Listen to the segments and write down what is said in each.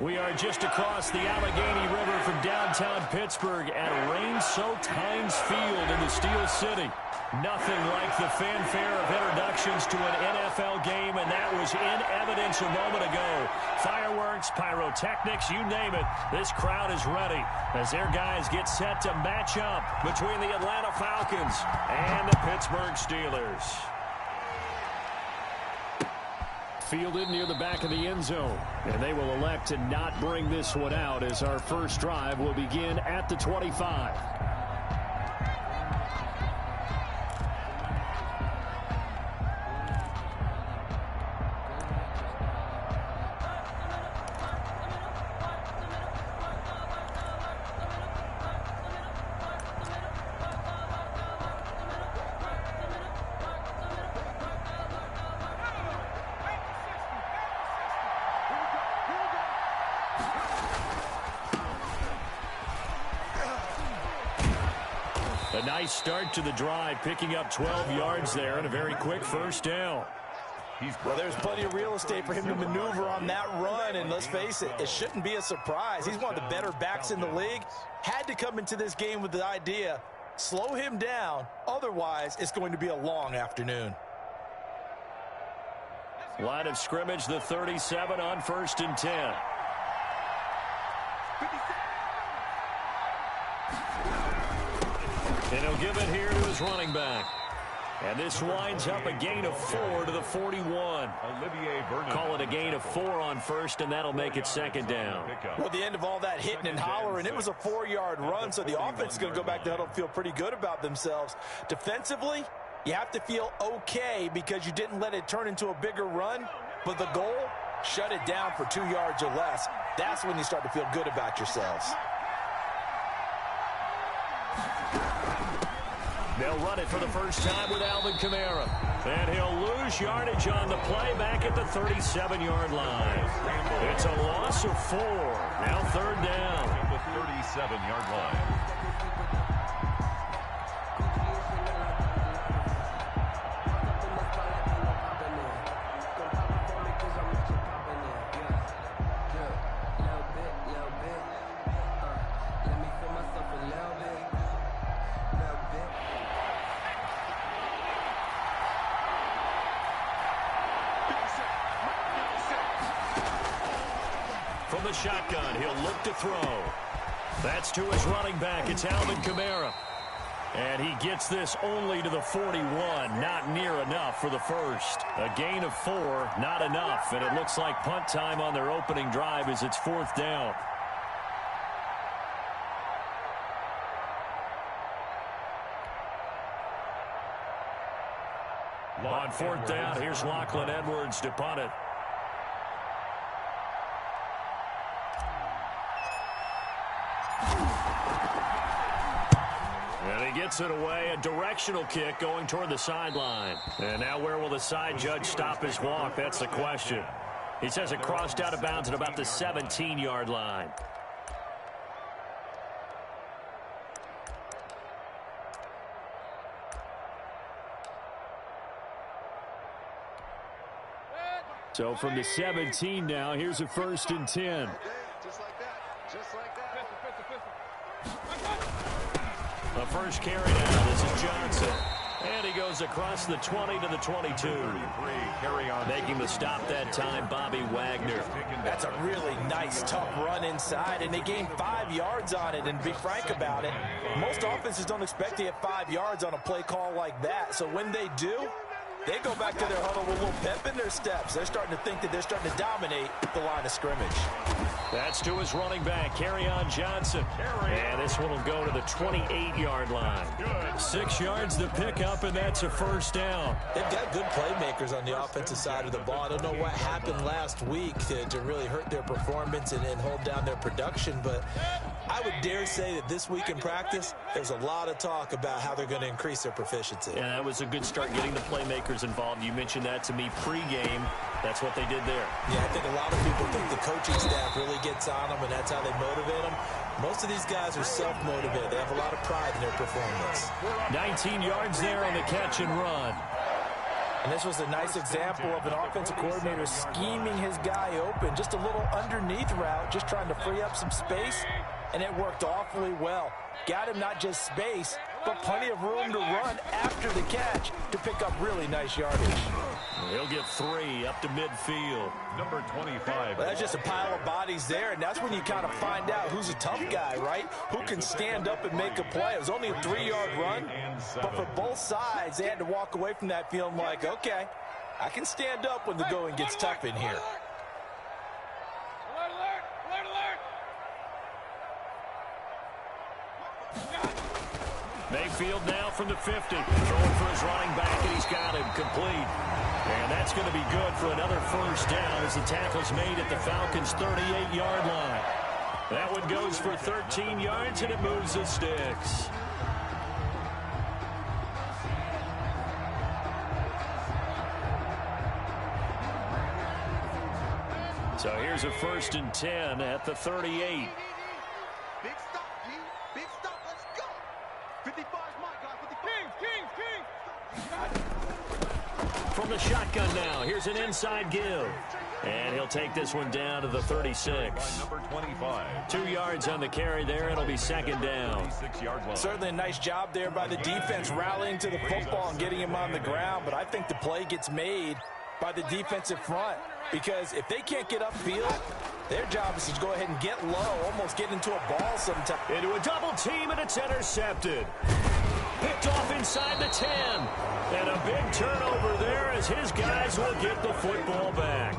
We are just across the Allegheny River from downtown Pittsburgh at rain-soaked Heinz Field in the Steel City. Nothing like the fanfare of introductions to an NFL game, and that was in evidence a moment ago. Fireworks, pyrotechnics, you name it. This crowd is ready as their guys get set to match up between the Atlanta Falcons and the Pittsburgh Steelers. Fielded near the back of the end zone, and they will elect to not bring this one out as our first drive will begin at the 25. A nice start to the drive, picking up 12 yards there and a very quick first down. Well, there's plenty of real estate for him to maneuver on that run, and let's face it, it shouldn't be a surprise. He's one of the better backs in the league. Had to come into this game with the idea, slow him down, otherwise it's going to be a long afternoon. Line of scrimmage, the 37 on 1st and 10. And he'll give it here to his running back. And this winds up a gain of 4 to the 41. Call it a gain of 4 on 1st, and that'll make it 2nd down. Well, at the end of all that hitting and hollering, it was a 4-yard run, so the offense is going to go back to huddle and feel pretty good about themselves. Defensively, you have to feel okay because you didn't let it turn into a bigger run, but the goal, shut it down for 2 yards or less. That's when you start to feel good about yourselves. They'll run it for the first time with Alvin Kamara. And he'll lose yardage on the play back at the 37-yard line. It's a loss of 4. Now 3rd down. At the 37-yard line. From the shotgun, he'll look to throw. That's to his running back. It's Alvin Kamara. And he gets this only to the 41. Not near enough for the first. A gain of 4, not enough. And it looks like punt time on their opening drive as it's 4th down. On 4th down, here's Lachlan Edwards to punt it. And he gets it away, a directional kick going toward the sideline. And now where will the side judge stop his walk? That's the question. He says it crossed out of bounds at about the 17-yard line. So from the 17 now, here's a 1st and 10. Just like that. Just like that. The first carry down. This is Johnson. And he goes across the 20 to the 22. Making the stop that time, Bobby Wagner. That's a really nice, tough run inside, and they gained 5 yards on it. And to be frank about it, most offenses don't expect to get 5 yards on a play call like that. So when they do, they go back to their huddle with a little pep in their steps. They're starting to think that they're starting to dominate the line of scrimmage. That's to his running back, Kerryon Johnson. And this one will go to the 28-yard line. 6 yards to pick up, and that's a 1st down. They've got good playmakers on the offensive side of the ball. I don't know what happened last week to really hurt their performance and hold down their production, but I would dare say that this week in practice, there's a lot of talk about how they're going to increase their proficiency. Yeah, that was a good start getting the playmakers involved. You mentioned that to me pregame. That's what they did there. Yeah, I think a lot of people think the coaching staff really gets on them, and that's how they motivate them. Most of these guys are self-motivated. They have a lot of pride in their performance. 19 yards there on the catch and run. And this was a nice example of an offensive coordinator scheming his guy open. Just a little underneath route, just trying to free up some space, and it worked awfully well. Got him not just space, but plenty of room to run after the catch to pick up really nice yardage. He'll get 3 up to midfield. Number 25. Well, that's just a pile of bodies there, and that's when you kind of find out who's a tough guy, right? Who can stand up and make a play. It was only a 3-yard run, but for both sides, they had to walk away from that feeling like, okay, I can stand up when the going gets tough in here. Mayfield now from the 50. Throwing for his running back, and he's got him complete. And that's going to be good for another first down as the tackle's made at the Falcons' 38-yard line. That one goes for 13 yards, and it moves the sticks. So here's a 1st and 10 at the 38. Big stop, G. Big stop. Let's go. 55 is my guy. 55. King. From the shotgun now, here's an inside give. And he'll take this one down to the 36. Number 25. 2 yards on the carry there. It'll be 2nd down. Certainly a nice job there by the defense rallying to the football and getting him on the ground. But I think the play gets made by the defensive front. Because if they can't get upfield, their job is to go ahead and get low, almost get into a ball sometime. Into a double team, and it's intercepted. Picked off inside the 10. And a big turnover there as his guys will get the football back.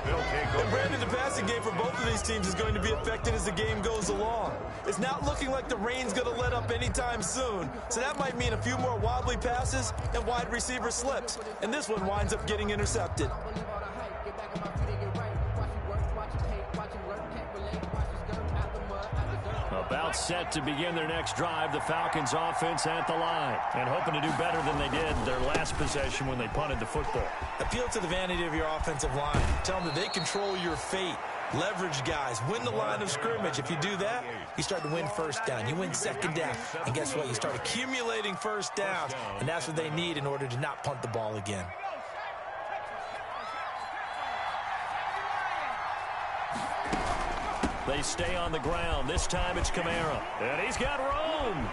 And Brandon, the passing game for both of these teams is going to be affected as the game goes along. It's not looking like the rain's going to let up anytime soon. So that might mean a few more wobbly passes and wide receiver slips. And this one winds up getting intercepted. About set to begin their next drive, the Falcons offense at the line. And hoping to do better than they did their last possession when they punted the football. Appeal to the vanity of your offensive line. Tell them that they control your fate. Leverage guys. Win the line of scrimmage. If you do that, you start to win first down. You win 2nd down. And guess what? You start accumulating first downs. And that's what they need in order to not punt the ball again. They stay on the ground. This time it's Kamara. And he's got room.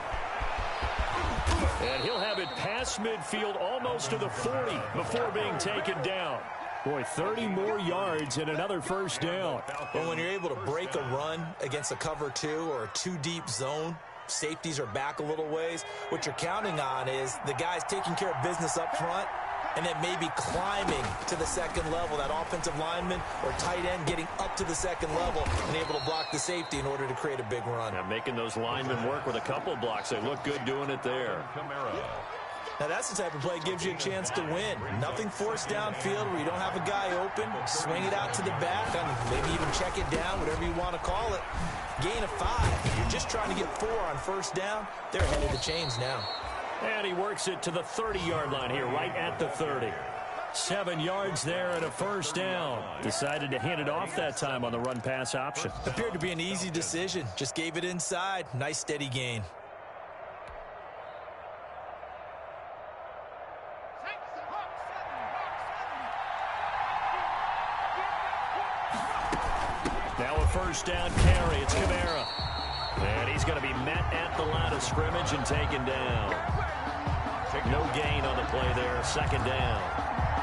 And he'll have it past midfield almost to the 40 before being taken down. Boy, 30 more yards and another first down. But when you're able to break a run against a cover 2 or a 2-deep zone, safeties are back a little ways. What you're counting on is the guys taking care of business up front and then maybe climbing to the 2nd level, that offensive lineman or tight end getting up to the 2nd level and able to block the safety in order to create a big run. Now making those linemen work with a couple of blocks. They look good doing it there. Now that's the type of play that gives you a chance to win. Nothing forced downfield where you don't have a guy open. Swing it out to the back, maybe even check it down, whatever you want to call it. Gain of 5. You're just trying to get 4 on first down. They're ahead of the chains now. And he works it to the 30-yard line here, right at the 30. 7 yards there and a first down. Decided to hand it off that time on the run-pass option. Appeared to be an easy decision. Just gave it inside. Nice steady gain. Now a first down carry. It's Kamara. And he's going to be met at the line of scrimmage and taken down. No gain on the play there. 2nd down.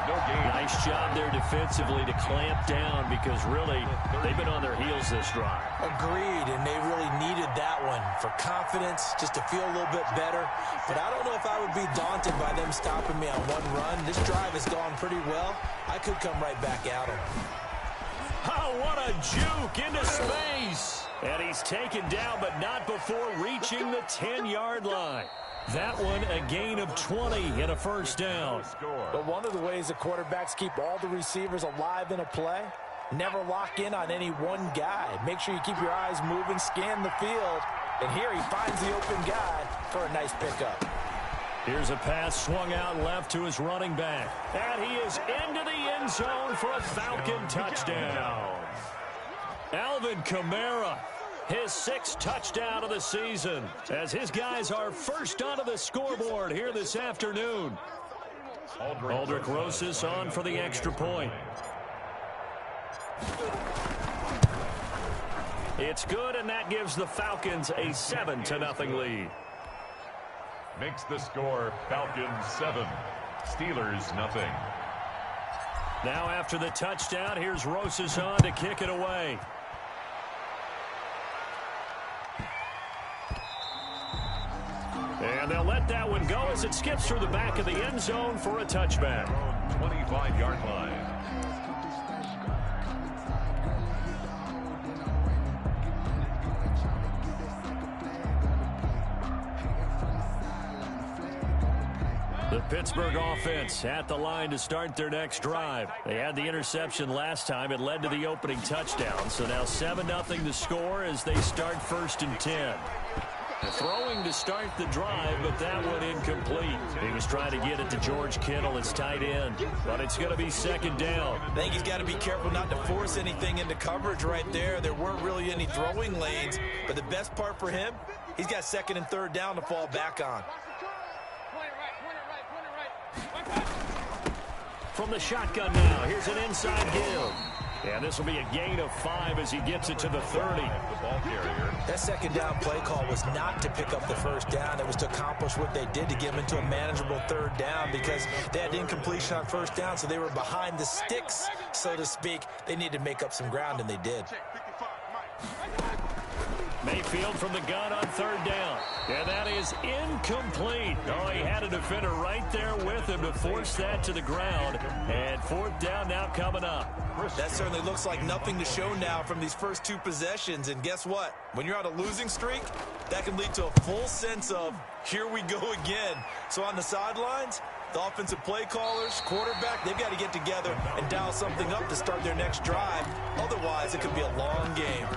No gain. Nice job there defensively to clamp down because really they've been on their heels this drive. Agreed, and they really needed that one for confidence, just to feel a little bit better. But I don't know if I would be daunted by them stopping me on one run. This drive has gone pretty well. I could come right back at them. Oh, what a juke into space. And he's taken down, but not before reaching the 10-yard line. That one a gain of 20 and a first down. But one of the ways the quarterbacks keep all the receivers alive in a play, never lock in on any one guy. Make sure you keep your eyes moving, scan the field. And here he finds the open guy for a nice pickup. Here's a pass swung out left to his running back. And he is into the end zone for a Falcon touchdown. Alvin Kamara, his 6th touchdown of the season, as his guys are first onto the scoreboard here this afternoon. Aldrich Rosas on for the extra point. It's good, and that gives the Falcons a 7-0 lead. Makes the score Falcons 7, Steelers nothing. Now after the touchdown, here's Rosas on to kick it away. And they'll let that one go as it skips through the back of the end zone for a touchback. 25-yard line. The Pittsburgh offense at the line to start their next drive. They had the interception last time. It led to the opening touchdown. So now 7-0 the score as they start 1st and 10. Throwing to start the drive, but that one incomplete. He was trying to get it to George Kittle, his tight end, but it's going to be 2nd down. I think he's got to be careful not to force anything into coverage right there. There weren't really any throwing lanes, but the best part for him, he's got 2nd and 3rd down to fall back on. From the shotgun now, here's an inside give. And this will be a gain of 5 as he gets it to the 30. The ball carrier. That 2nd down play call was not to pick up the 1st down. It was to accomplish what they did to get him into a manageable 3rd down because they had incompletion on 1st down, so they were behind the sticks, so to speak. They needed to make up some ground, and they did. Mayfield from the gun on 3rd down. And that is incomplete. Oh, he had a defender right there with him to force that to the ground. And 4th down now coming up. That certainly looks like nothing to show now from these first 2 possessions. And guess what? When you're on a losing streak, that can lead to a full sense of, here we go again. So on the sidelines, the offensive play callers, quarterback, they've got to get together and dial something up to start their next drive. Otherwise, it could be a long game.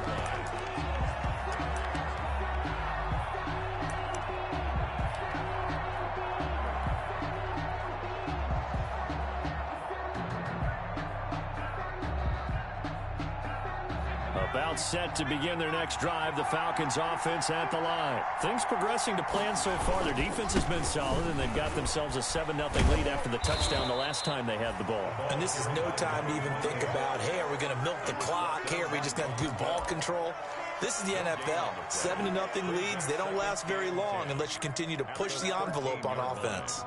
About set to begin their next drive, the Falcons offense at the line. Things progressing to plan so far. Their defense has been solid, and they've got themselves a 7-0 lead after the touchdown the last time they had the ball. And this is no time to even think about, hey, are we going to milk the clock? Hey, are we just going to do ball control? This is the NFL. 7-0 leads, they don't last very long unless you continue to push the envelope on offense.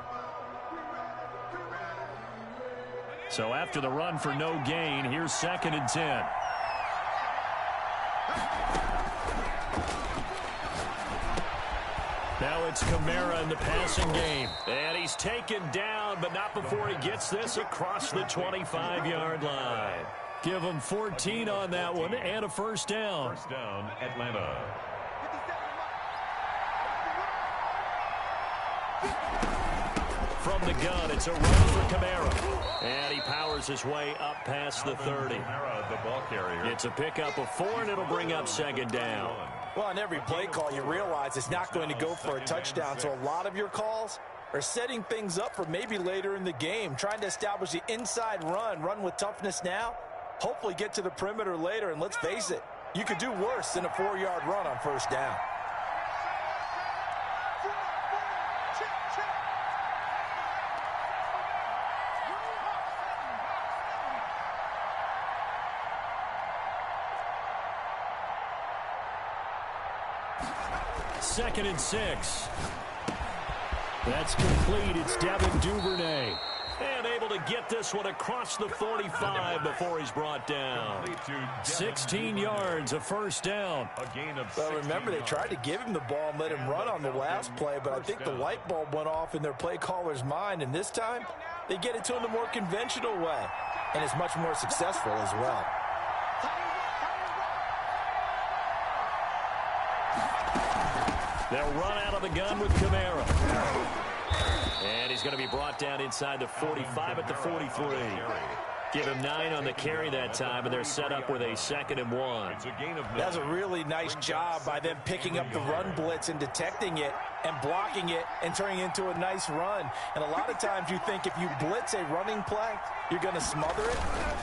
So after the run for no gain, here's 2nd and 10. Now it's Kamara in the passing game. And he's taken down, but not before he gets this across the 25-yard line. Give him 14 on that one and a 1st down. 1st down, Atlanta. From the gun, it's a run for Kamara. And he powers his way up past the 30. Kamara, the ball carrier. It's a pickup of 4, and it'll bring up 2nd down. Well, on every play call, you realize it's not going to go for a touchdown. So a lot of your calls are setting things up for maybe later in the game, trying to establish the inside run with toughness now, hopefully get to the perimeter later. And let's face it, you could do worse than a 4-yard run on 1st down. Second and 6. That's complete. It's Devin Duvernay. And able to get this one across the 45 before he's brought down. 16 yards, a 1st down. A gain of well, remember, they tried to give him the ball and let him run on the last play, but I think the light bulb went off in their play caller's mind, and this time they get it to him the more conventional way, and it's much more successful as well. They'll run out of the gun with Kamara. And he's going to be brought down inside the 45 at the 43. Give him 9 on the carry that time, and they're set up with a 2nd and 1. It's a gain of 9. That's a really nice job by them picking up the run blitz and detecting it and blocking it and turning it into a nice run. And a lot of times you think if you blitz a running play, you're going to smother it.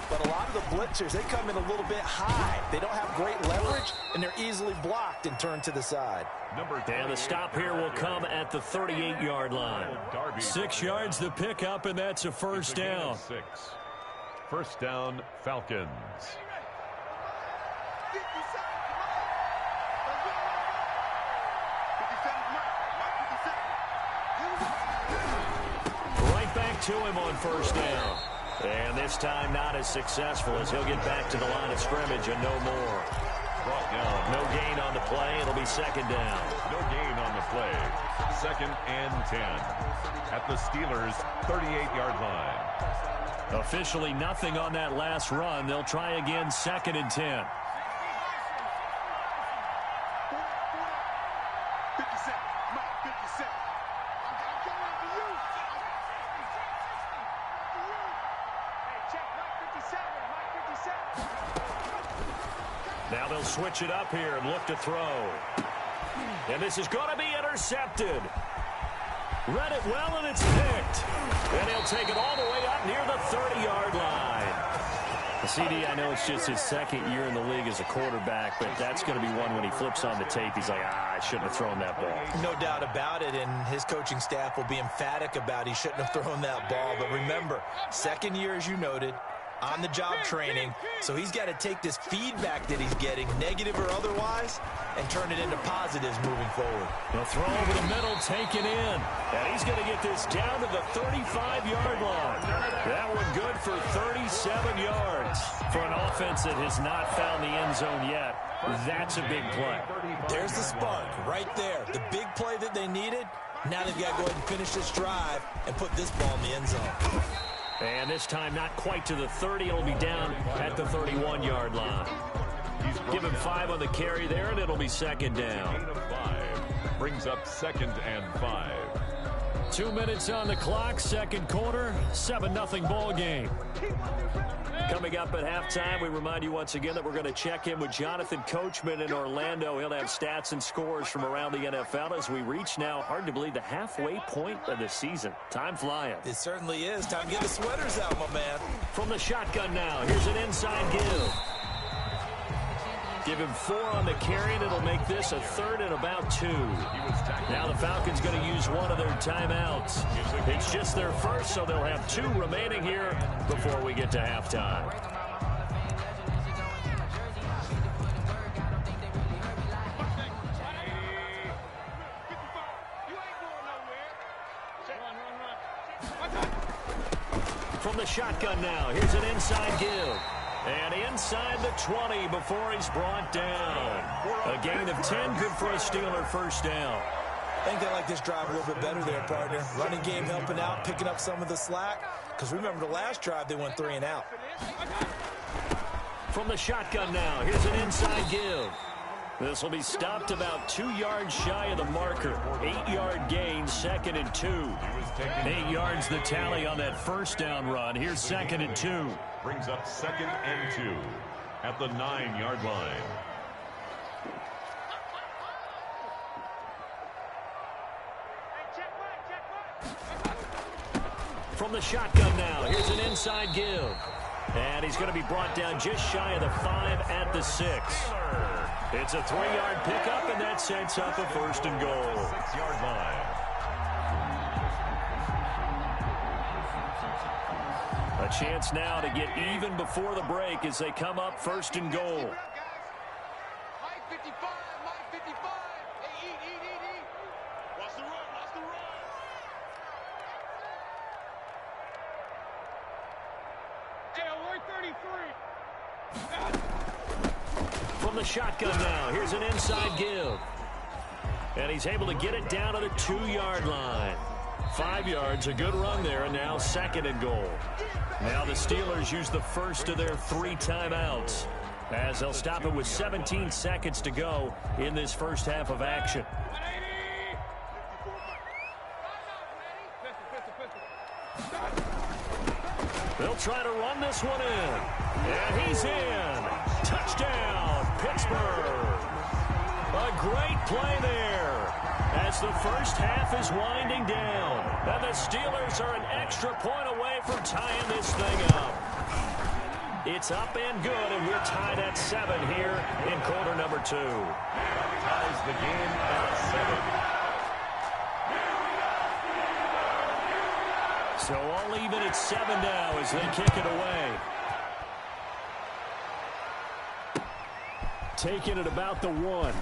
But a lot of the blitzers, they come in a little bit high. They don't have great leverage, and they're easily blocked and turned to the side. And the stop here will come at the 38-yard line. 6 yards the pickup, and that's a first down. 6. First down, Falcons. Right back to him on first down. And this time not as successful as he'll get back to the line of scrimmage and no more. Brought down. No gain on the play. It'll be 2nd down. No gain on the play. 2nd and 10. At the Steelers' 38-yard line. Officially nothing on that last run. They'll try again 2nd and 10. Now they'll switch it up here and look to throw. And this is going to be intercepted. Read it well, and it's picked. And he'll take it all the way up near the 30-yard line. CD, I know it's just his 2nd year in the league as a quarterback, but that's going to be one when he flips on the tape. He's like, I shouldn't have thrown that ball. No doubt about it, and his coaching staff will be emphatic about he shouldn't have thrown that ball. But remember, 2nd year, as you noted, on-the-job training, so he's got to take this feedback that he's getting, negative or otherwise, and turn it into positives moving forward. He'll throw over the middle, taken in, and he's going to get this down to the 35-yard line. That one good for 37 yards. For an offense that has not found the end zone yet, that's a big play. There's the spark right there. The big play that they needed. Now they've got to go ahead and finish this drive and put this ball in the end zone. And this time not quite to the 30. It'll be down at the 31-yard line. Give him 5 on the carry there, and it'll be 2nd down. Gain of 5 brings up 2nd and 5. 2 minutes on the clock, 2nd quarter, 7-0 ball game. Coming up at halftime, we remind you once again that we're going to check in with Jonathan Coachman in Orlando. He'll have stats and scores from around the NFL as we reach now, hard to believe, the halfway point of the season. Time flying. It certainly is. Time to get the sweaters out, my man. From the shotgun now, here's an inside give. Give him 4 on the carry, and it'll make this a 3rd and about 2. Now the Falcons going to use one of their timeouts. It's just their first, so they'll have 2 remaining here before we get to halftime. From the shotgun now, here's an inside give. And inside the 20 before he's brought down. A gain of 10, good for a Steeler first down. I think they like this drive a little bit better there, partner. Running game helping out, picking up some of the slack. Because remember the last drive, they went 3 and out. From the shotgun now, here's an inside give. This will be stopped about 2 yards shy of the marker. 8-yard gain, 2nd and 2. 8 yards the tally on that first down run. Here's 2nd and 2. Brings up 2nd and 2 at the 9-yard line. From the shotgun now, here's an inside give. And he's going to be brought down just shy of the 5 at the 6. It's a 3-yard pickup, and that sets up a 1st and goal. 6-yard line. A chance now to get even before the break as they come up 1st and goal. Mike 55, Mike 55. Hey, eat. Watch the run, watch the run. Hey, alert 33. From the shotgun now, here's an inside give. And he's able to get it down to the 2-yard line. 5 yards, a good run there, and now 2nd and goal. Now the Steelers use the first of their 3 timeouts as they'll stop it with 17 seconds to go in this first half of action. They'll try to run this one in. And he's in. Touchdown, Pittsburgh. A great play there as the first half is winding down. And the Steelers are an extra point away from tying this thing up. It's up and good, and we're tied at 7 here in quarter number 2. Ties the game at 7. So all even at 7 now as they kick it away. Taking it about the 1.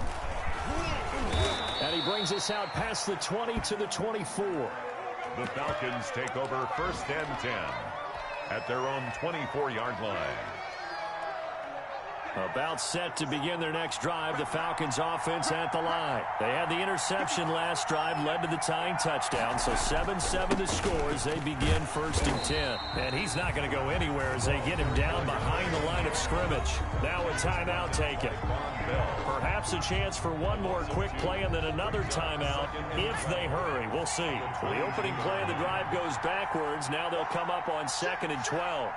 And he brings us out past the 20 to the 24. The Falcons take over 1st and 10 at their own 24-yard line. About set to begin their next drive, the Falcons offense at the line. They had the interception last drive, led to the tying touchdown, so 7-7 the score as they begin 1st and 10. And he's not going to go anywhere as they get him down behind the line of scrimmage. Now a timeout taken. Perhaps a chance for one more quick play and then another timeout if they hurry. We'll see. The opening play of the drive goes backwards. Now they'll come up on 2nd and 12.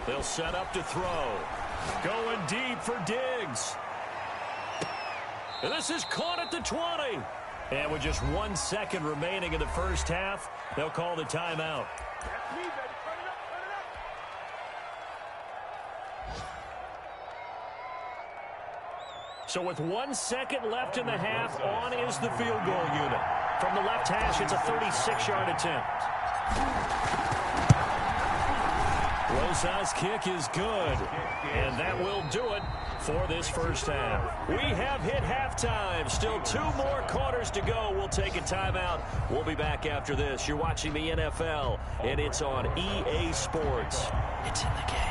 They'll set up to throw. Going deep for Diggs. And this is caught at the 20. And with just 1 second remaining in the first half, they'll call the timeout. So with 1 second left in the half, on is the field goal unit. From the left hash, it's a 36-yard attempt. Rosas' kick is good, and that will do it for this first half. We have hit halftime. Still 2 more quarters to go. We'll take a timeout. We'll be back after this. You're watching the NFL, and it's on EA Sports. It's in the game.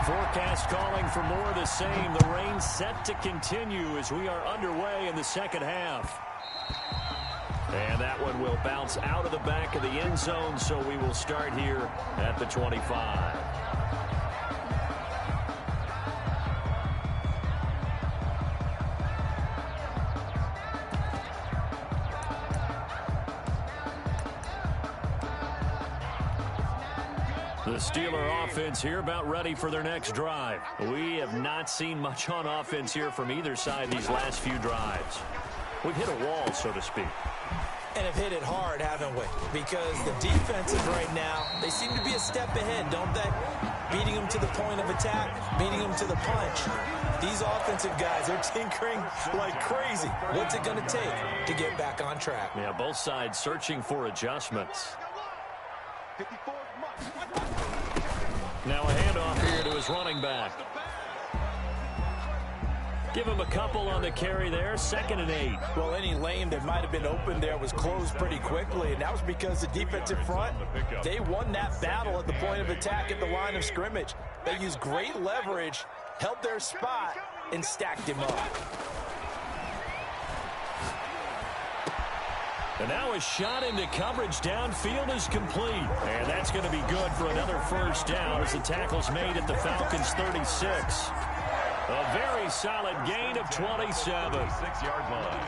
Forecast calling for more of the same. The rain set to continue as we are underway in the second half. And that one will bounce out of the back of the end zone, so we will start here at the 25. The Steeler offense here about ready for their next drive. We have not seen much on offense here from either side these last few drives. We've hit a wall, so to speak. And have hit it hard, haven't we? Because the defenses right now, they seem to be a step ahead, don't they? Beating them to the point of attack, beating them to the punch. These offensive guys are tinkering like crazy. What's it going to take to get back on track? Yeah, both sides searching for adjustments. Now a handoff here to his running back. Give him a couple on the carry there. 2nd and 8. Well, any lane that might have been open there was closed pretty quickly, and that was because the defensive front, they won that battle at the point of attack at the line of scrimmage. They used great leverage, held their spot, and stacked him up. And now a shot into coverage downfield is complete. And that's going to be good for another first down as the tackle's made at the Falcons' 36. A very solid gain of 27. 6-yard line.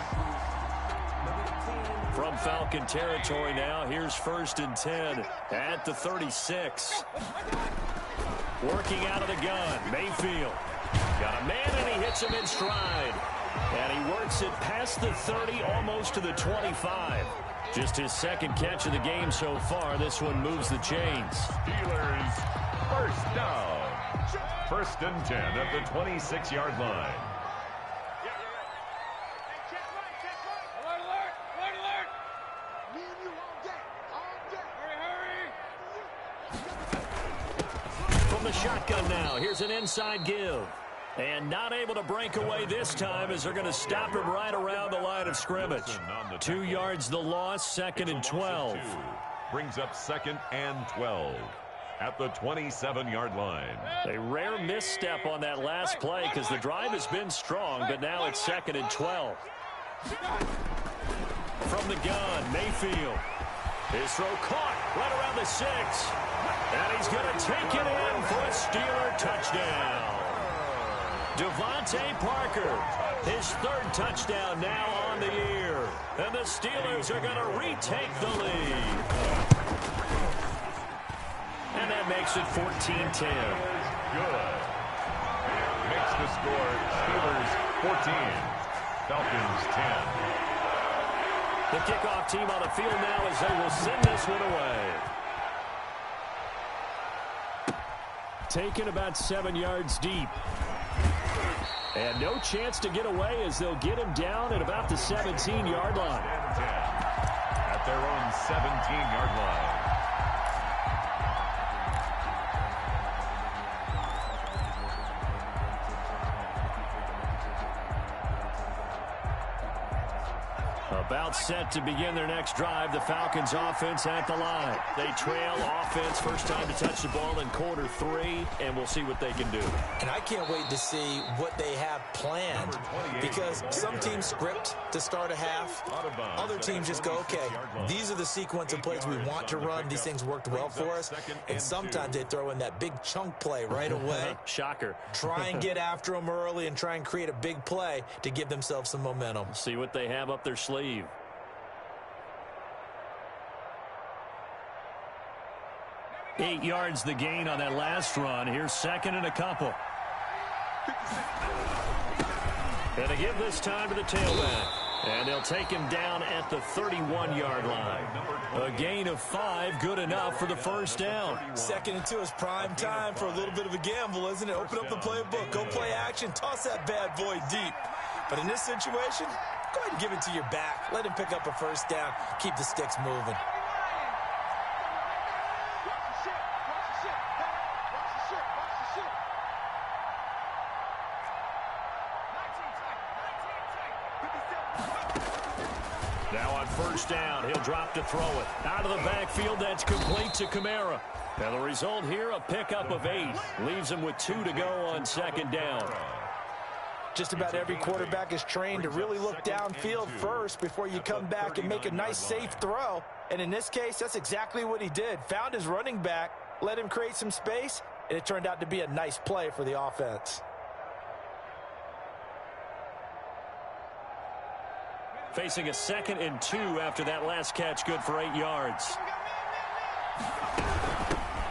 From Falcon territory now, here's 1st and 10 at the 36. Working out of the gun, Mayfield. Got a man and he hits him in stride. And he works it past the 30, almost to the 25. Just his 2nd catch of the game so far. This one moves the chains. Steelers first down. 1st and 10 at the 26-yard line. From the shotgun now, here's an inside give. And not able to break away this time as they're going to stop him right around the line of scrimmage. 2 yards the loss, 2nd and 12. Brings up 2nd and 12 at the 27-yard line. A rare misstep on that last play because the drive has been strong, but now it's 2nd and 12. From the gun, Mayfield. His throw caught right around the 6. And he's going to take it in for a Steeler touchdown. Devontae Parker, his 3rd touchdown now on the year. And the Steelers are going to retake the lead. makes it 14-10. Good. Makes the score Steelers 14, Falcons 10. The kickoff team on the field now as they will send this one away. Taken about 7 yards deep. And no chance to get away as they'll get him down at about the 17-yard line. 10 at their own 17-yard line. About set to begin their next drive. The Falcons offense at the line. They trail offense. First time to touch the ball in quarter 3, and we'll see what they can do. And I can't wait to see what they have planned, because some teams script to start a half. Other teams just go, okay, these are the sequence of plays we want to run. These things worked well for us. And sometimes they throw in that big chunk play right away. Shocker. Try and get after them early and try and create a big play to give themselves some momentum. See what they have up their sleeve. 8 yards the gain on that last run. Here's second and a couple. And to give this time to the tailback. And they'll take him down at the 31-yard line. A gain of 5, good enough for the first down. 2nd and 2 is prime time for a little bit of a gamble, isn't it? Open up the playbook, go play action, toss that bad boy deep. But in this situation, go ahead and give it to your back. Let him pick up a first down, keep the sticks moving. Now on first down, he'll drop to throw it. Out of the backfield, that's complete to Kamara. And the result here, a pickup of 8. Leaves him with 2 to go on second down. Just about every quarterback is trained to really look downfield first before you come back and make a nice, safe throw. And in this case, that's exactly what he did. Found his running back, let him create some space, and it turned out to be a nice play for the offense. Facing a 2nd and 2 after that last catch, good for 8 yards.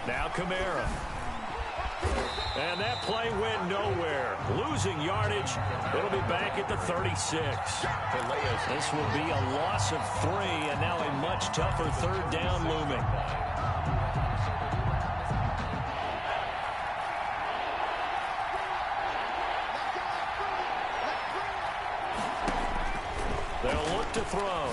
Now Kamara. And that play went nowhere. Losing yardage. It'll be back at the 36. This will be a loss of 3, and now a much tougher third down looming. They'll look to throw.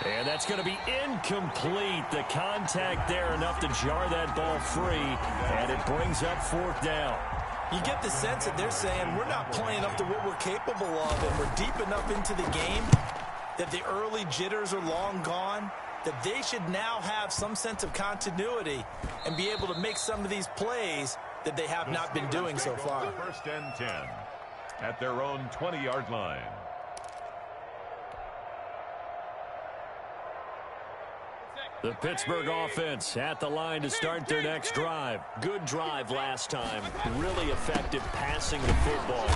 And that's going to be incomplete. The contact there enough to jar that ball free. And it brings up 4th down. You get the sense that they're saying we're not playing up to what we're capable of, and we're deep enough into the game that the early jitters are long gone, that they should now have some sense of continuity and be able to make some of these plays that they have not been doing so far. 1st and 10 at their own 20-yard line. The Pittsburgh offense at the line to start their next drive. Good drive last time. Really effective passing the football.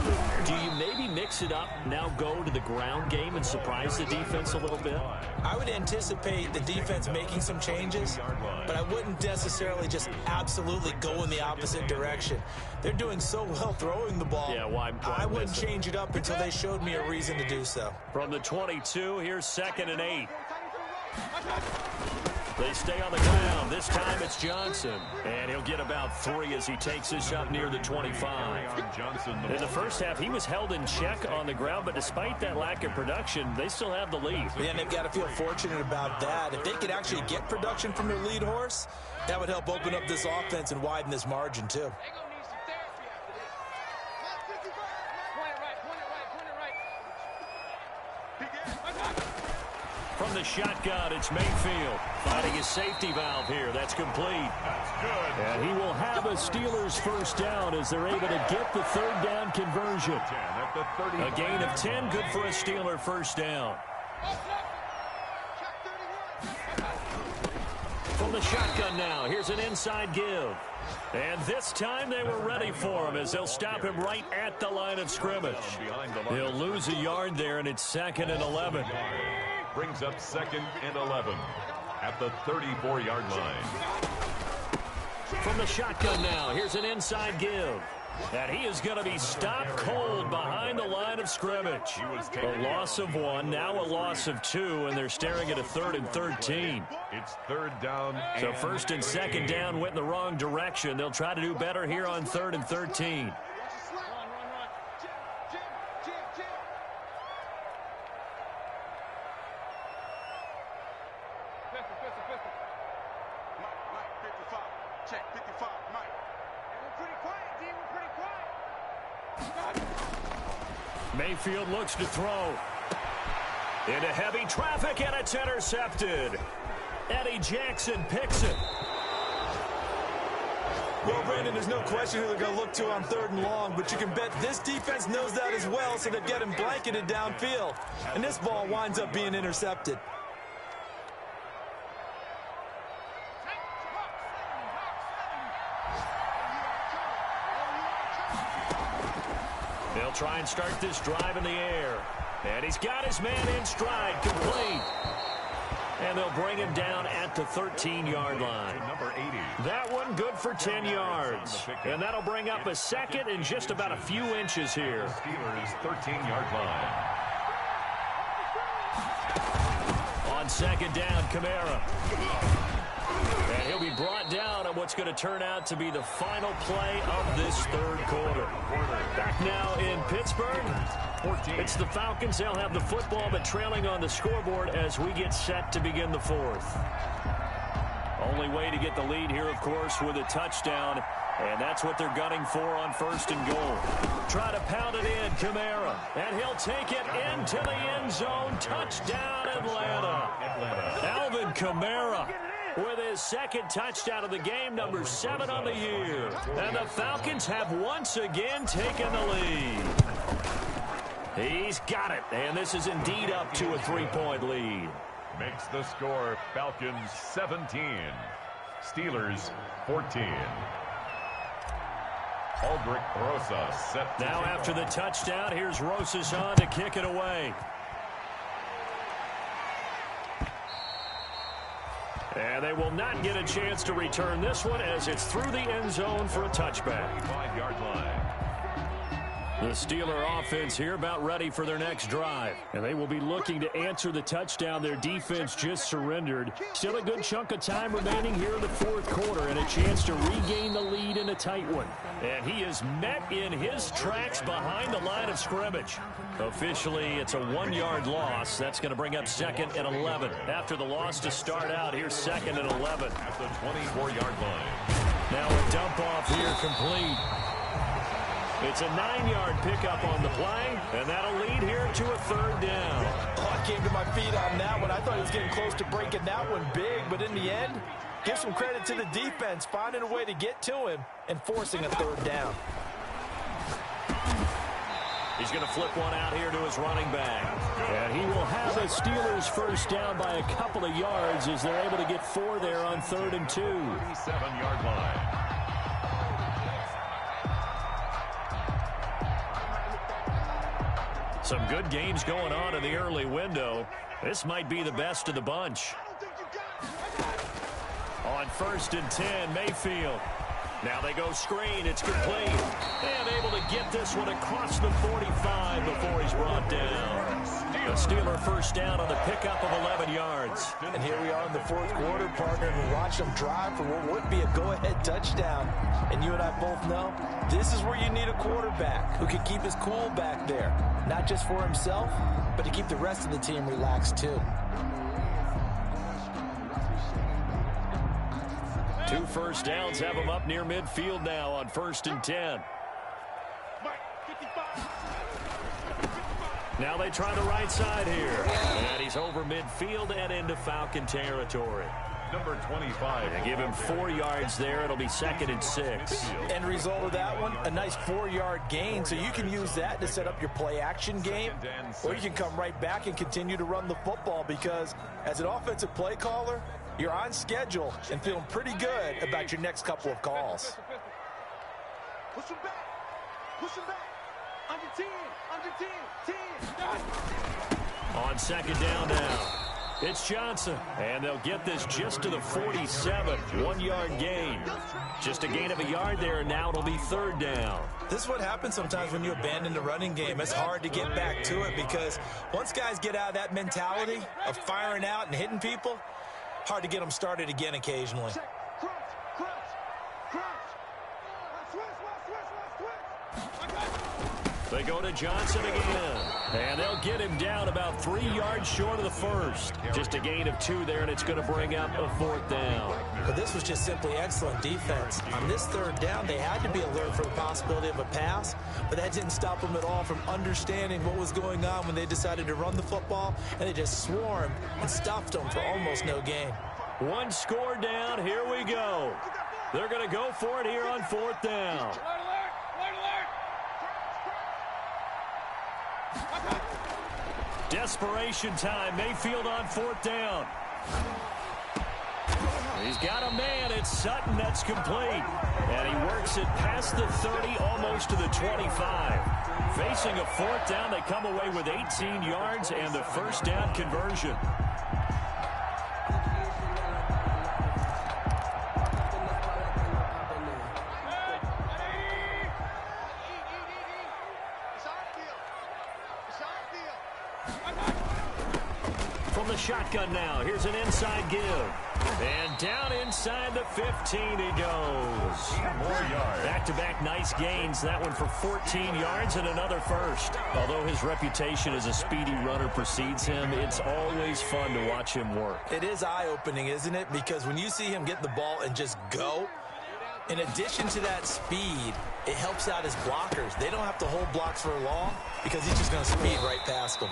Do you maybe mix it up, now go to the ground game and surprise the defense a little bit? I would anticipate the defense making some changes, but I wouldn't necessarily just absolutely go in the opposite direction. They're doing so well throwing the ball. Yeah, why I wouldn't change it up until they showed me a reason to do so. From the 22, here's 2nd and 8. They stay on the ground. This time it's Johnson. And he'll get about 3 as he takes this up near the 25. In the first half, he was held in check on the ground, but despite that lack of production, they still have the lead. Yeah, and they've got to feel fortunate about that. If they could actually get production from their lead horse, that would help open up this offense and widen this margin, too. From the shotgun, it's Mayfield finding his safety valve here. That's complete. That's good. And he will have a Steelers first down as they're able to get the third down conversion. A gain of 10, good for a Steeler first down. From the shotgun now, here's an inside give. And this time they were ready for him as they'll stop him right at the line of scrimmage. He'll lose a yard there, and it's 2nd and 11. Brings up 2nd and 11 at the 34-yard line. from the shotgun now. Here's an inside give. And he is going to be stopped cold behind the line of scrimmage. A loss of 1, now a loss of 2, and they're staring at a 3rd and 13. It's 3rd down. So 1st and 2nd down went in the wrong direction. They'll try to do better here on 3rd and 13. Mayfield looks to throw. Into heavy traffic, and it's intercepted. Eddie Jackson picks it. Well, Brandon, there's no question who they're going to look to on 3rd and long, but you can bet this defense knows that as well, so they've got him blanketed downfield. And this ball winds up being intercepted. They'll try and start this drive in the air. And he's got his man in stride, complete. And they'll bring him down at the 13-yard line. Number 80. That one good for 10 yards. And that'll bring up a 2nd and just about a few inches here. Steelers 13-yard line. On 2nd down, Kamara. And he'll be brought down on what's going to turn out to be the final play of this 3rd quarter. Back now in Pittsburgh. It's the Falcons. They'll have the football, but trailing on the scoreboard as we get set to begin the 4th. Only way to get the lead here, of course, with a touchdown. And that's what they're gunning for on 1st and goal. Try to pound it in, Kamara. And he'll take it into the end zone. Touchdown, Atlanta. Alvin Kamara with his 2nd touchdown of the game, number 7 on the year. And the Falcons have once again taken the lead. He's got it, and this is indeed up to a 3-point lead. Makes the score Falcons 17, Steelers 14. Aldrich Rosas set. Now after the touchdown, here's Rosas on to kick it away. And they will not get a chance to return this one as it's through the end zone for a touchback. 5-yard line. The Steeler offense here about ready for their next drive. And they will be looking to answer the touchdown their defense just surrendered. Still a good chunk of time remaining here in the 4th quarter and a chance to regain the lead in a tight one. And he is met in his tracks behind the line of scrimmage. Officially, it's a 1-yard loss. That's going to bring up 2nd and 11. After the loss to start out, here's 2nd and 11. At the 24-yard line. Now a dump off here complete. It's a 9-yard pickup on the play, and that'll lead here to a 3rd down. Oh, I came to my feet on that one. I thought he was getting close to breaking that one big, but in the end, give some credit to the defense, finding a way to get to him and forcing a 3rd down. He's going to flip one out here to his running back. And he will have the Steelers 1st down by a couple of yards as they're able to get 4 there on 3rd and 2. 37-yard line. Some good games going on in the early window. This might be the best of the bunch. On 1st and 10, Mayfield. Now they go screen. It's complete. And able to get this one across the 45 before he's brought down. A Steeler 1st down on the pickup of 11 yards. And here we are in the 4th quarter, partner, and we watch them drive for what would be a go-ahead touchdown. And you and I both know this is where you need a quarterback who can keep his cool back there. Not just for himself, but to keep the rest of the team relaxed too. 2 first downs have him up near midfield now on 1st and 10. Now they try the right side here. And he's over midfield and into Falcon territory. Number 25. They give him 4 yards there. It'll be 2nd and 6. End result of that one, a nice 4-yard gain. So you can use that to set up your play-action game. Or you can come right back and continue to run the football because as an offensive play caller, you're on schedule and feeling pretty good about your next couple of calls. Push him back. Push him back. Under 10. Under 10. 10. On 2nd down now. It's Johnson, and they'll get this just to the 47. 1-yard gain. Just a gain of a yard there, and now it'll be third down. This is what happens sometimes when you abandon the running game. It's hard to get back to it because once guys get out of that mentality of firing out and hitting people, hard to get them started again occasionally. They go to Johnson again, and they'll get him down about 3 yards short of the first. Just a gain of 2 there, and it's going to bring up a fourth down. But this was just simply excellent defense. On this third down, they had to be alert for the possibility of a pass, but that didn't stop them at all from understanding what was going on when they decided to run the football, and they just swarmed and stuffed them for almost no gain. One score down. Here we go. They're going to go for it here on fourth down. Desperation time. Mayfield on fourth down. He's got a man. It's Sutton. That's complete. And he works it past the 30, almost to the 25. Facing a fourth down, they come away with 18 yards and the first down conversion. From the shotgun now, here's an inside give. And down inside the 15 he goes. More yards. Back-to-back nice gains. That one for 14 yards and another first. Although his reputation as a speedy runner precedes him, it's always fun to watch him work. It is eye-opening, isn't it? Because when you see him get the ball and just go, in addition to that speed, it helps out his blockers. They don't have to hold blocks for long because he's just going to speed right past them.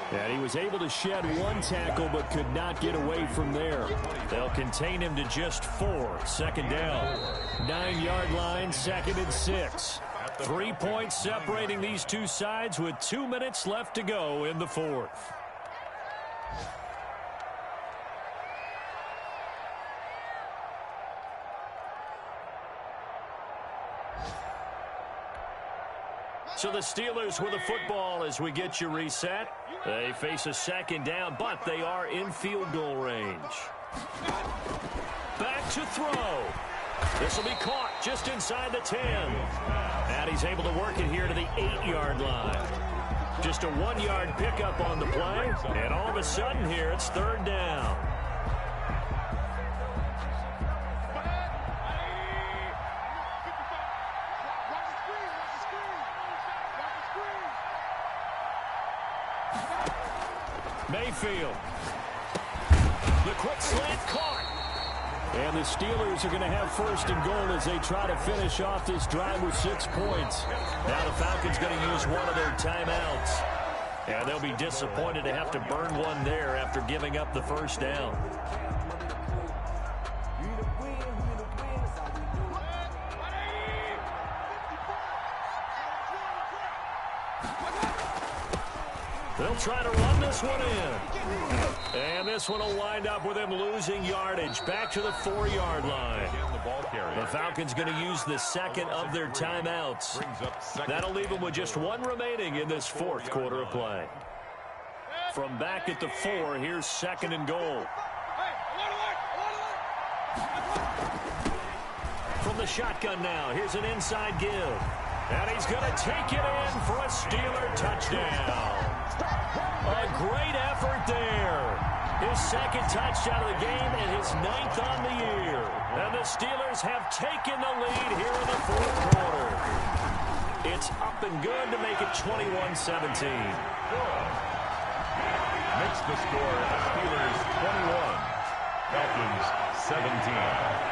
And he was able to shed one tackle but could not get away from there. They'll contain him to just 4. Second down. 9-yard line, 2nd and 6. 3 points separating these two sides with 2 minutes left to go in the fourth. So the Steelers with a football as we get you reset. They face a second down, but they are in field goal range. Back to throw. This will be caught just inside the 10. And he's able to work it here to the 8-yard line. Just a 1-yard pickup on the play. And all of a sudden here, it's third down. Mayfield. The quick slant caught. And the Steelers are going to have first and goal as they try to finish off this drive with 6 points. Now the Falcons going to use one of their timeouts. And they'll be disappointed to have to burn one there after giving up the first down. They'll try to run this one in. And this one will wind up with him losing yardage. Back to the 4-yard line. The Falcons going to use the second of their timeouts. That'll leave them with just 1 remaining in this fourth quarter of play. From back at the 4, here's 2nd and goal. From the shotgun now, here's an inside give. And he's going to take it in for a Steeler touchdown. A great effort there. His 2nd touchdown of the game and his 9th on the year. And the Steelers have taken the lead here in the fourth quarter. It's up and good to make it 21-17. Makes the score Steelers 21, Falcons 17.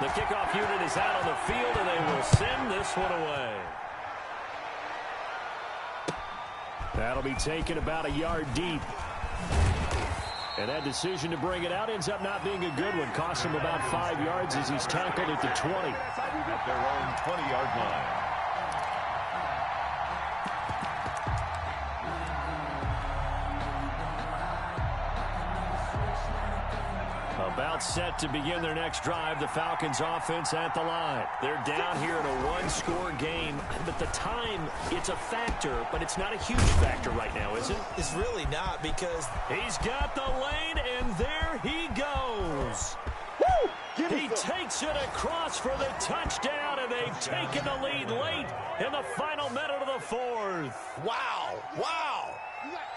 The kickoff unit is out on the field, and they will send this one away. That'll be taken about a yard deep. And that decision to bring it out ends up not being a good one. Costs him about 5 yards as he's tackled at the 20. At their own 20-yard line. About set to begin their next drive, the Falcons offense at the line. They're down here in a one-score game, but the time, it's a factor, but it's not a huge factor right now, is it? It's really not, because he's got the lane, and there he goes. Woo! He takes it across for the touchdown, and they've taken the lead late in the final minute of the fourth. wow, wow,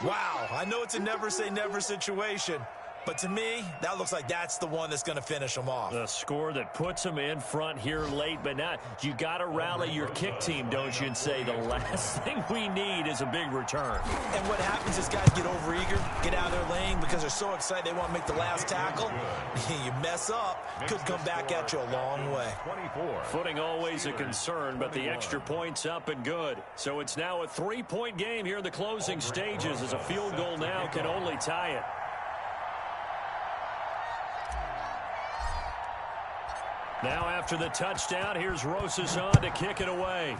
wow. I know it's a never-say-never situation, but to me, that looks like that's the one that's going to finish them off. The score that puts them in front here late, but not. You got to rally your kick team, don't you, and say the last thing we need is a big return. And what happens is guys get overeager, get out of their lane because they're so excited they want to make the last tackle. You mess up, could come back at you a long way. 24. Footing always a concern, but the extra point's up and good. So it's now a 3-point game here in the closing stages, as a field goal now can only tie it. Now after the touchdown, here's Rosas on to kick it away.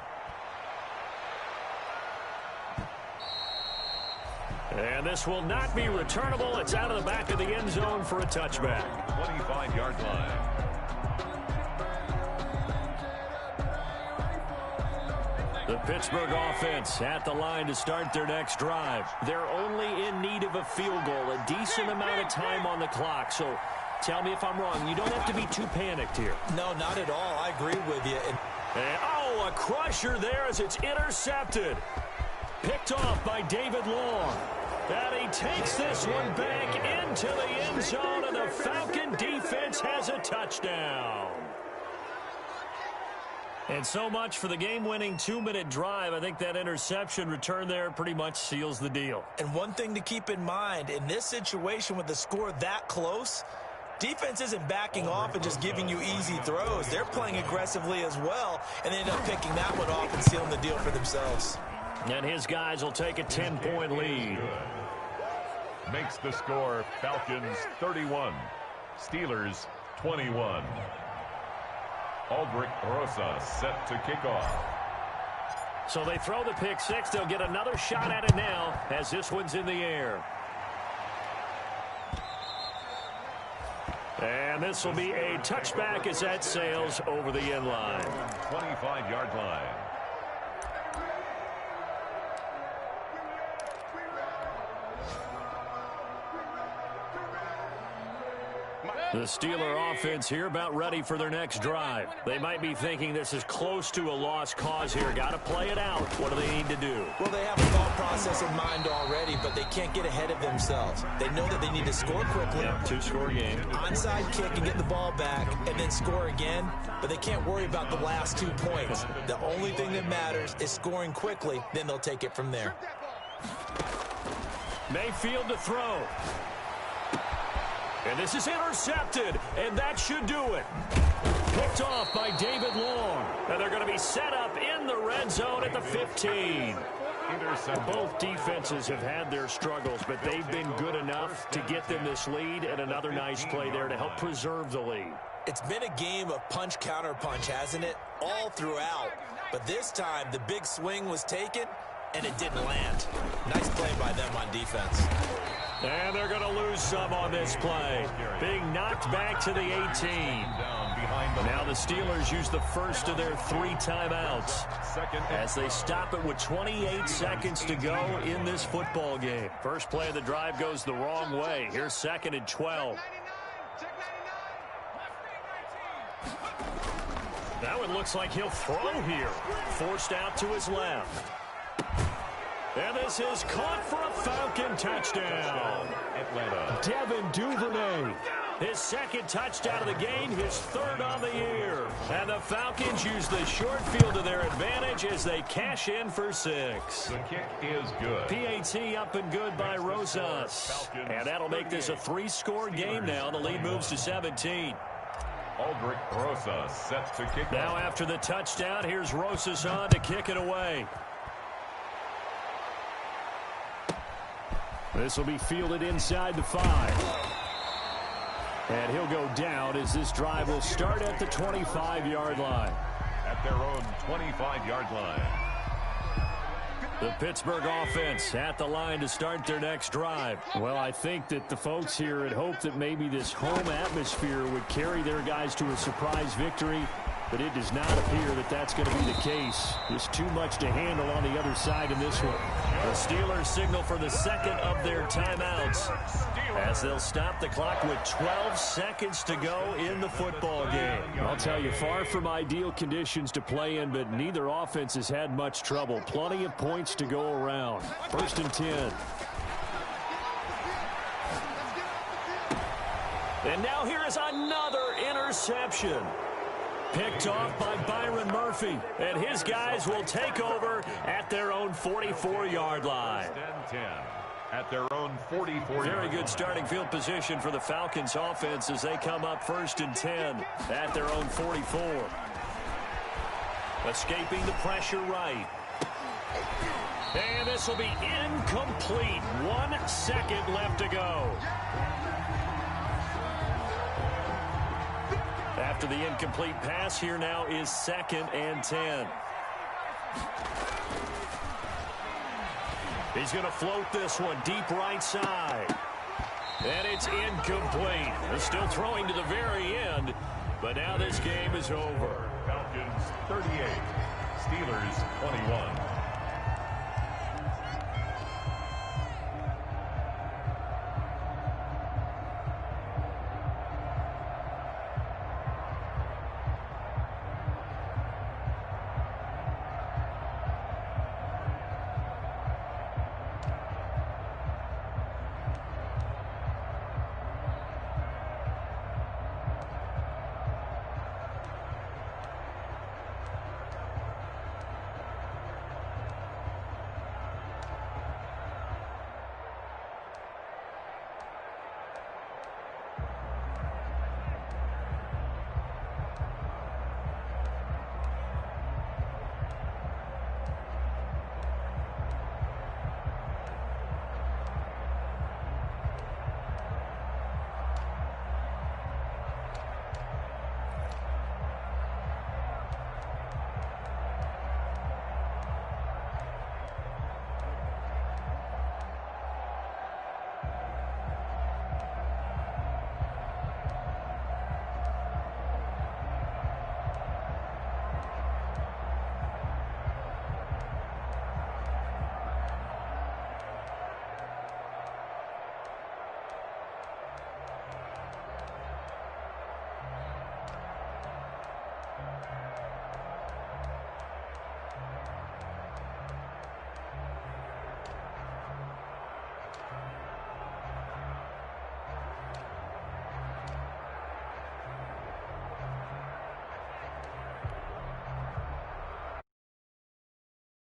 And this will not be returnable. It's out of the back of the end zone for a touchback. 25-yard line. The Pittsburgh offense at the line to start their next drive. They're only in need of a field goal, a decent amount of time on the clock. So tell me if I'm wrong. You don't have to be too panicked here. No, not at all. I agree with you. And, a crusher there as it's intercepted. Picked off by David Long. And he takes this one back into the end zone, and the Falcon defense has a touchdown. And so much for the game-winning 2-minute drive. I think that interception return there pretty much seals the deal. And one thing to keep in mind, in this situation with the score that close, defense isn't backing off and just giving you easy throws. They're playing aggressively as well, and they end up picking that one off and sealing the deal for themselves. And his guys will take a 10-point lead. Makes the score Falcons 31, Steelers 21. Aldrich Rosas set to kick off. So they throw the pick six. They'll get another shot at it now as this one's in the air. And this will be a touchback as that sails over the end line. 25-yard line. The Steeler offense here about ready for their next drive. They might be thinking this is close to a lost cause here. Got to play it out. What do they need to do? Well, they have a thought process in mind already, but they can't get ahead of themselves. They know that they need to score quickly. Yep, 2-score game. Onside kick and get the ball back and then score again, but they can't worry about the last 2 points. The only thing that matters is scoring quickly, then they'll take it from there. Mayfield to throw. And this is intercepted, and that should do it. Picked off by David Long. And they're going to be set up in the red zone at the 15. Both defenses have had their struggles, but they've been good enough to get them this lead, and another nice play there to help preserve the lead. It's been a game of punch-counter-punch, hasn't it? All throughout. But this time, the big swing was taken, and it didn't land. Nice play by them on defense. And they're going to lose some on this play. Being knocked back to the 18. Now the Steelers use the first of their 3 timeouts as they stop it with 28 seconds to go in this football game. First play of the drive goes the wrong way. Here's 2nd and 12. Now it looks like he'll throw here. Forced out to his left. And this is caught for a Falcon touchdown. Atlanta. Devin Duvernay. His 2nd touchdown of the game, his 3rd on the year. And the Falcons use the short field to their advantage as they cash in for 6. The kick is good. PAT up and good by Rosas. And that'll make this a 3-score game now. The lead moves to 17. Aldrich Rosas set to kick now off. After the touchdown, here's Rosas on to kick it away. This will be fielded inside the 5. And he'll go down as this drive will start at the 25-yard line. At their own 25-yard line. The Pittsburgh offense at the line to start their next drive. Well, I think that the folks here had hoped that maybe this home atmosphere would carry their guys to a surprise victory, but it does not appear that that's going to be the case. There's too much to handle on the other side in this one. The Steelers signal for the second of their timeouts as they'll stop the clock with 12 seconds to go in the football game. I'll tell you, far from ideal conditions to play in, but neither offense has had much trouble. Plenty of points to go around. 1st and 10. And now here is another interception. Picked off by Byron Murphy, and his guys will take over at their own 44-yard line. 10 at their own 44. Very good starting field position for the Falcons offense as they come up 1st and 10 at their own 44. Escaping the pressure right. And this will be incomplete. 1 second left to go. After the incomplete pass, here now is 2nd and 10. He's going to float this one deep right side. And it's incomplete. They're still throwing to the very end, but now this game is over. Falcons 38, Steelers 21.